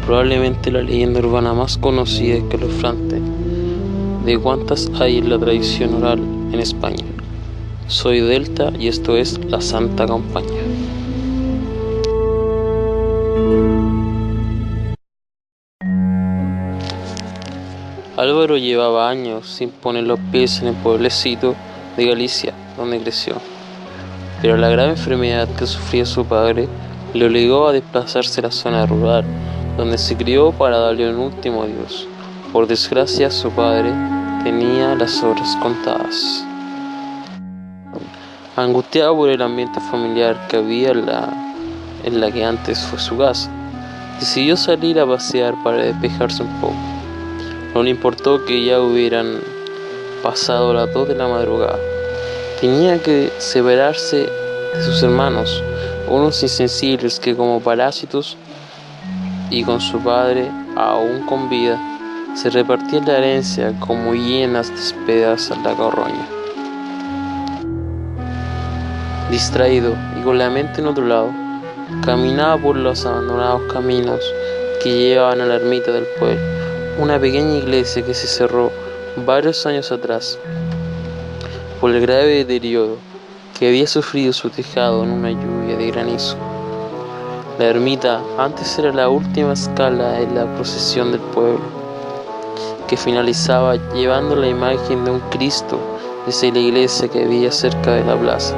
probablemente la leyenda urbana más conocida y escalofriante de cuantas hay en la tradición oral en España. Soy Delta y esto es La Santa Campaña. Álvaro llevaba años sin poner los pies en el pueblecito de Galicia donde creció, pero la grave enfermedad que sufría su padre le obligó a desplazarse a la zona rural, donde se crió para darle un último adiós. Por desgracia, su padre tenía las horas contadas. Angustiado por el ambiente familiar que había en la que antes fue su casa, decidió salir a pasear para despejarse un poco. No le importó que ya hubieran pasado las 2 de la madrugada. Tenía que separarse de sus hermanos, unos insensibles que como parásitos y con su padre aún con vida, se repartían la herencia como hienas despedazan la carroña. Distraído y con la mente en otro lado, caminaba por los abandonados caminos que llevaban a la ermita del pueblo, una pequeña iglesia que se cerró varios años atrás por el grave deterioro que había sufrido su tejado en una lluvia de granizo. La ermita antes era la última escala en la procesión del pueblo, que finalizaba llevando la imagen de un Cristo desde la iglesia que había cerca de la plaza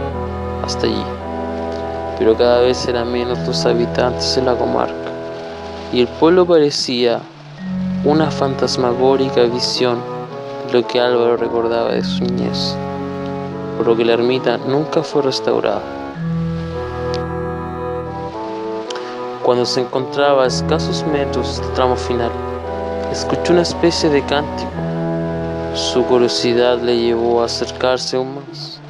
hasta allí. Pero cada vez eran menos los habitantes en la comarca, y el pueblo parecía una fantasmagórica visión de lo que Álvaro recordaba de su niñez, por lo que la ermita nunca fue restaurada. Cuando se encontraba a escasos metros del tramo final, escuchó una especie de cántico. Su curiosidad le llevó a acercarse aún más,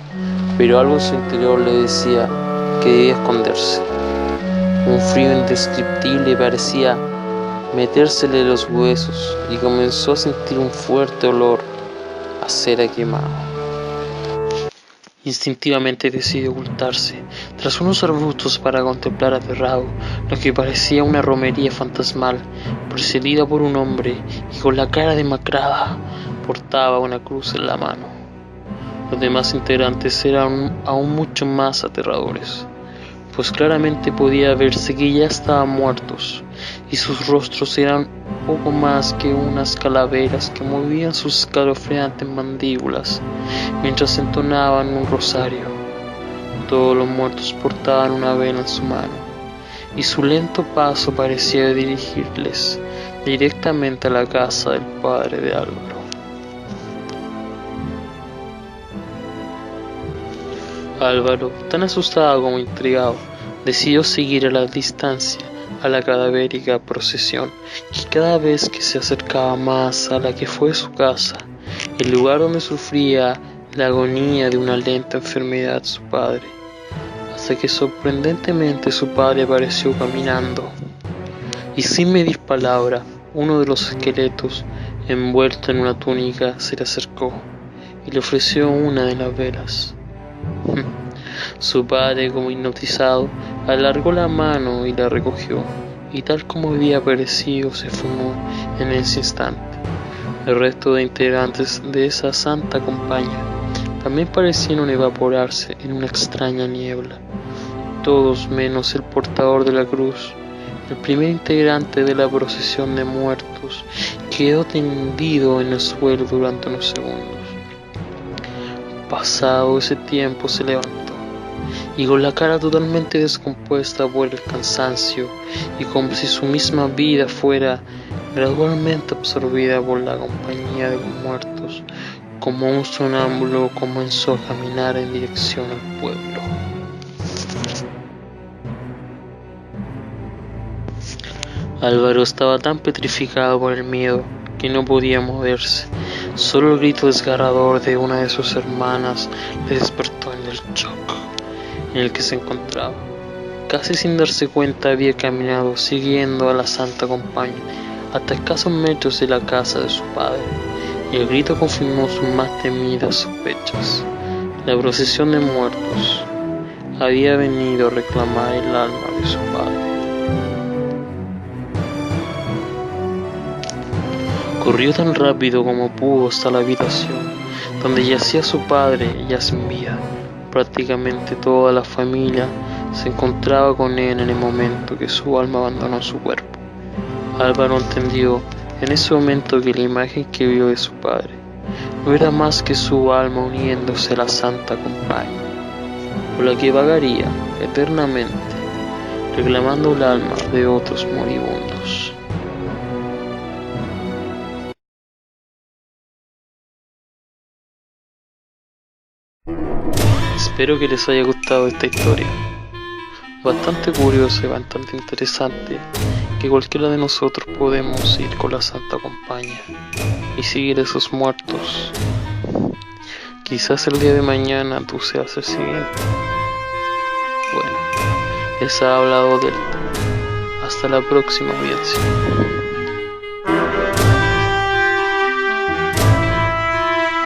pero algo en su interior le decía que debía esconderse. Un frío indescriptible parecía metérsele en los huesos y comenzó a sentir un fuerte olor a cera quemada. Instintivamente decidió ocultarse tras unos arbustos para contemplar aterrado lo que parecía una romería fantasmal, precedida por un hombre y con la cara demacrada portaba una cruz en la mano. Los demás integrantes eran aún mucho más aterradores, pues claramente podía verse que ya estaban muertos, y sus rostros eran poco más que unas calaveras que movían sus escalofriantes mandíbulas mientras entonaban un rosario. Todos los muertos portaban una vela en su mano, y su lento paso parecía dirigirles directamente a la casa del padre de Álvaro. Álvaro, tan asustado como intrigado, decidió seguir a la distancia a la cadavérica procesión, que cada vez que se acercaba más a la que fue su casa, el lugar donde sufría la agonía de una lenta enfermedad su padre, hasta que sorprendentemente su padre apareció caminando, y sin medir palabra, uno de los esqueletos, envuelto en una túnica, se le acercó y le ofreció una de las velas. Su padre, como hipnotizado, alargó la mano y la recogió, y tal como había aparecido, se fumó en ese instante. El resto de integrantes de esa santa compañía también parecieron evaporarse en una extraña niebla, todos menos el portador de la cruz. El primer integrante de la procesión de muertos quedó tendido en el suelo durante unos segundos. Pasado ese tiempo se levantó, y con la cara totalmente descompuesta por el cansancio, y como si su misma vida fuera gradualmente absorbida por la compañía de los muertos, como un sonámbulo comenzó a caminar en dirección al pueblo. Álvaro estaba tan petrificado por el miedo que no podía moverse. Solo el grito desgarrador de una de sus hermanas le despertó en el shock en el que se encontraba. Casi sin darse cuenta había caminado siguiendo a la santa compañía hasta escasos metros de la casa de su padre, y el grito confirmó sus más temidas sospechas. La procesión de muertos había venido a reclamar el alma de su padre. Corrió tan rápido como pudo hasta la habitación, donde yacía su padre ya sin vida. Prácticamente toda la familia se encontraba con él en el momento que su alma abandonó su cuerpo. Álvaro entendió en ese momento que la imagen que vio de su padre no era más que su alma uniéndose a la Santa Compañía, por la que vagaría eternamente, reclamando el alma de otros moribundos. Espero que les haya gustado esta historia, bastante curiosa y bastante interesante, que cualquiera de nosotros podemos ir con la Santa Compañía y seguir a esos muertos. Quizás el día de mañana tú seas el siguiente. Bueno, les ha hablado Delta. Hasta la próxima, audiencia.